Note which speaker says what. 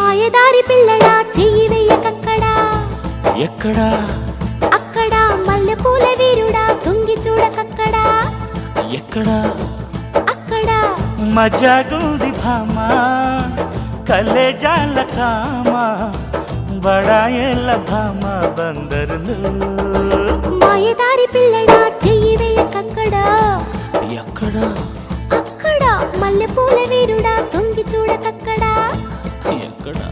Speaker 1: మాయదారి పిల్లడా చెయ్యి వెయ్యకక్కడా
Speaker 2: ఎక్కడా
Speaker 1: అక్కడ మల్లెపూల వీరుడా తొంగి చూడకక్కడా
Speaker 2: ఎక్కడా
Speaker 1: అక్కడ
Speaker 2: మజాగుంది భామా కలేజాల కామా బడాయేళ్ళ భామా బందరులు
Speaker 1: మాయదారి పిల్లడా చెయ్యి వెయ్యకక్కడా
Speaker 2: ఎక్కడా
Speaker 1: అక్కడ మల్లెపూల వీరుడా తొంగి చూడకక్కడా
Speaker 2: ఎక్కడా